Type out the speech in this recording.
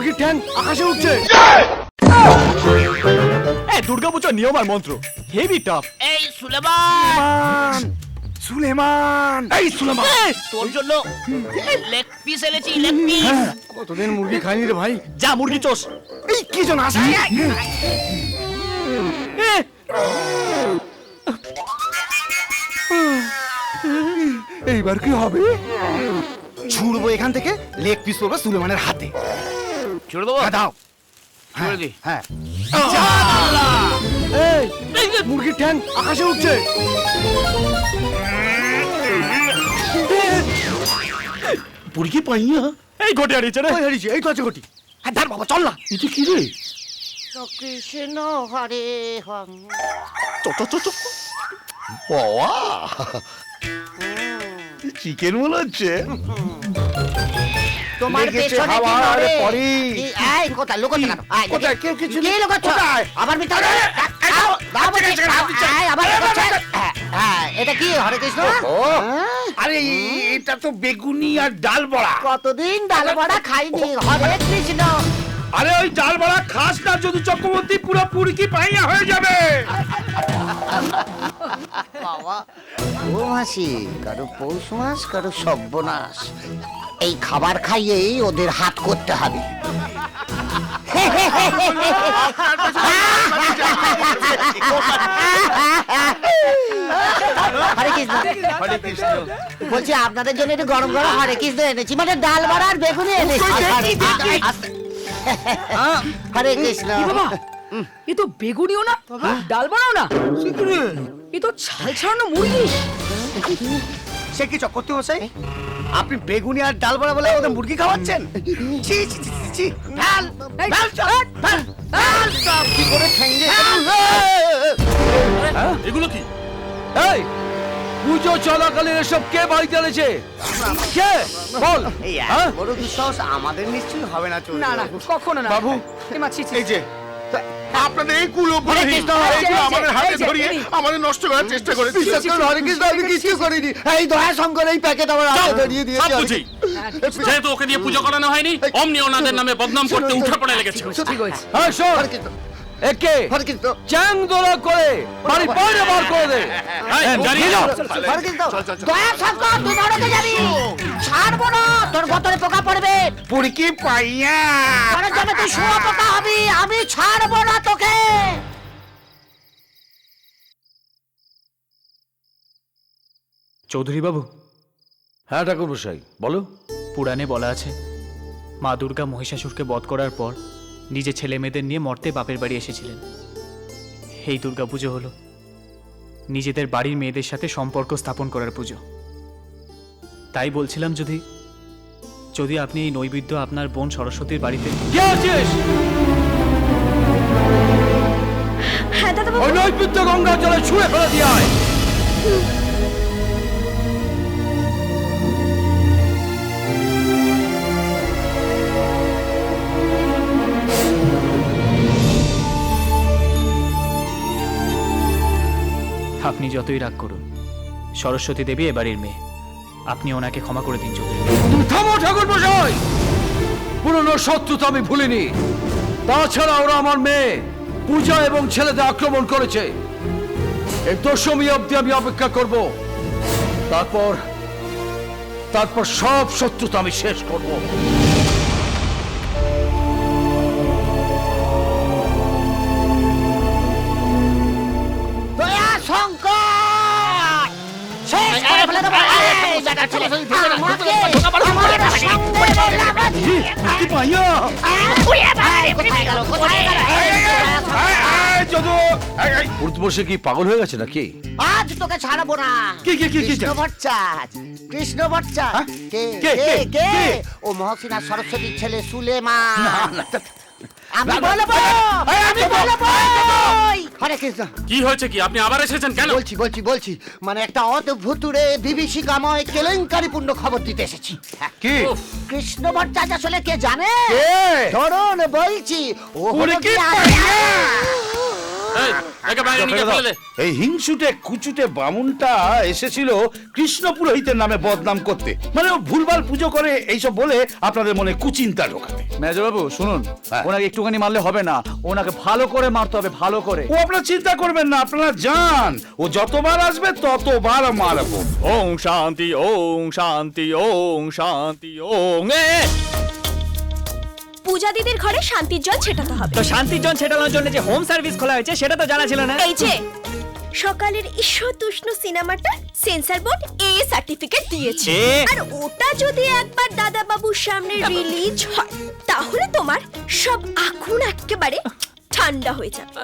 মুরগির ঠ্যাং আকাশে উঠছে। এই দুর্গাপূজার নিয়ম আর মন্ত্র হেভি টাফ। এই সুলেমান, সুলেমান, এই সুলেমান, তোর জন্য লেগ পিস এনেছি, লেগ পিস। কতদিন মুরগি খাইনি রে ভাই। যা মুরগি চোষ। এই কি জন আসে? এইবার কি হবে? ছুড়বো এখান থেকে, লেগ পিস পড়বে সুলেমানের হাতে। ছুড়ে দেবো? দাও। ছুড়ে দি। হ্যাঁ। এই মুরগির ঠ্যাং আকাশে উঠছে। মুরগি পাইয়া। এই ঘটি হারিয়েছে রে। হারিয়েছে, এই তো আছে ঘটি। হ্যাঁ ধার বাবা, চল না। এটা কি রে? কৃষ্ণ হরে হং। বাবা চিকেন মনে হচ্ছে। তোমার পেছনে কি নড়ে? এই কোথায় লুকোচ্ছ কেন? কোথায়? কেউ কিছু কি লুকোচ্ছ? আবার ভিতরে আবার এটা কি হরে কৃষ্ণ? আরে এটা তো বেগুনি আর ডাল বড়া। কতদিন ডাল বড়া খাইনি। হরে কৃষ্ণ। আরে ওই ডাল বড়া খাস না, যদি চক্রবর্তী পুরো পুরকি পাইয়া হয়ে যাবে। বাবা ও মাসি, কারো পৌষ মাস কারো সর্বনাশ। এই খাবার খাইয়েই ওদের হাত করতে হবে। হরে কৃষ্ণ। বলছি আপনাদের জন্য একটু গরম গরম হরে কৃষ্ণ এনেছি, মানে ডাল বড়া আর বেগুনি এনেছি। হরে কৃষ্ণ। এ তো বেগুনিও না, ডাল বানাও না, এ তো ছাল ছাড়ানো মুরগি। সে কি চক্রবর্তী মশাই, আপনি বেগুনি আর ডাল বড়া বলে ওদের মুরগি খাওয়াচ্ছেন? ছি ছি ছি ছি। ডাল ডাল ডাল ডাল সব কি করে ঠেঙ্গে। এগুলো কি? এই পুজো চলাকালীন এসব কে বাড়ি চলেছে? কে বল? এই বড় দুঃসাহস আমাদের নিশ্চয়ই হবে না। না না, কখনো না বাবু। এই যে আপনাদের এই কুলো হরে কৃষ্ণ। আমাদের হাতে ধরিয়ে আমাদের নষ্ট করার চেষ্টা করেছে। হরে কৃষ্ণ, আমি কিছু করিনি। এই দয়া শঙ্কর এই প্যাকেট আমার হাতে ধরিয়ে সব দিয়েছে। বুঝি। যেহেতু ওকে দিয়ে পুজো করানো হয়নি, অমনি ওনাদের নামে বদনাম করতে উঠে পড়ে লেগেছে। ঠিক হয়েছে। হ্যাঁ শোন, হরে কৃষ্ণ, একে হরে কৃষ্ণ, চ্যাং দোলা করে বাড়ি বাইরে বার করে দে। এই, জানিয়ে দাও। হরে কৃষ্ণ। দয়া শঙ্কর, তুই নরকে যাবি। ছাড়বো না, তোর গতরে পোকা পড়বে। পুরকি পাইয়া ঘরে যাবে তুই শুয়া পোকা হবি। আমি ছাড়বো না তোকে। চৌধুরী বাবু, হ্যাঁ ঠাকুর মশাই বলো। পুরাণে বলা আছে মা দুর্গা মহিষাসুরকে বধ করার পর নিজে ছেলে মেয়েদের নিয়ে মর্তে বাপের বাড়ি এসেছিলেন। এই দুর্গাপুজো হলো নিজেদের বাড়ির মেয়েদের সাথে সম্পর্ক স্থাপন করার পুজো। তাই বলছিলাম, যদি আপনি এই নৈবেদ্য আপনার বোন সরস্বতীর বাড়িতে। কে আছিস? ওই নৈবেদ্য গঙ্গা জলে ছুঁড়ে ফেলে দিয়ে আয়। আপনি যতই রাগ করুন, সরস্বতী দেবী এ বাড়ির মেয়ে, আপনি ওনাকে ক্ষমা করে দিন চৌধুরী। থামো ঠাকুর মশাই, পুরনো শত্রু তো আমি ভুলিনি। তাছাড়া ওরা আমার মেয়ে পূজা এবং ছেলেদের আক্রমণ করেছে। এই দশমী অবধি আমি অপেক্ষা করব, তারপর সব শত্রুতা আমি শেষ করব। দয়া শঙ্কর, শেষ করে ফেলে দেবো। এই বেটা ছেলে, আমাকে আমার সঙ্গে বলাবাজি। কোথায় গেল, কোথায় গেল? বসে কি পাগল হয়ে গেছে নাকি? আজ তোকে ছাড়বো না। কি? কৃষ্ণ ভট্টাচ, কৃষ্ণ ভট্টাচ। কে কে? কে কে? কে? ও মহসিনা সরস্বতীর ছেলে সুলেমান। আমি বলবো, আমি বলবো। হরে কৃষ্ণ। কি হয়েছে কি? আপনি আবার এসেছেন কেন? বলছি মানে একটা অদ্ভুতুরে বিভীষিকাময় কেলেঙ্কারিপূর্ণ খবর দিতে এসেছি। কি? কৃষ্ণ ভট্টাচ আসলে কে জানে? কে? ধরুন বলছি, ও হলো ওরে কি কি এই, একে বাইরে নিয়ে গিয়ে ফেলে দে। এই হিংসুটে কুচুটে বামুনটা এসেছিল কৃষ্ণ পুরোহিতের নামে বদনাম করতে, মানে ও ভুলভাল পুজো করে এইসব বলে আপনাদের মনে কুচিন্তা ঢোকাতে। মেজবাবু শুনুন, হ্যাঁ। ওনাকে একটুখানি মারলে হবে না, ওনাকে ভালো করে মারতে হবে, ভালো করে। ও আপনারা চিন্তা করবেন না, আপনারা যান, ও যতবার আসবে ততবার মারবো। ওং শান্তি ওং শান্তি ওং শান্তি ওং পূজা দিদির ঘরে শান্তির জল ছেটাতে হবে। তো শান্তির জন ছেটানোর জন্য যে হোম সার্ভিস খোলা হয়েছে সেটা তো জানা ছিল না। এই যে সকালের ঈশ্বর তুষ্ণ সিনেমাটা সেন্সর বোর্ড এ সার্টিফিকেট দিয়েছে, এ? আর ওটা যদি একবার দাদা বাবুর সামনে রিলিজ হয় তাহলে তোমার সব আগুন একেবারে ঠান্ডা হয়ে যাবে।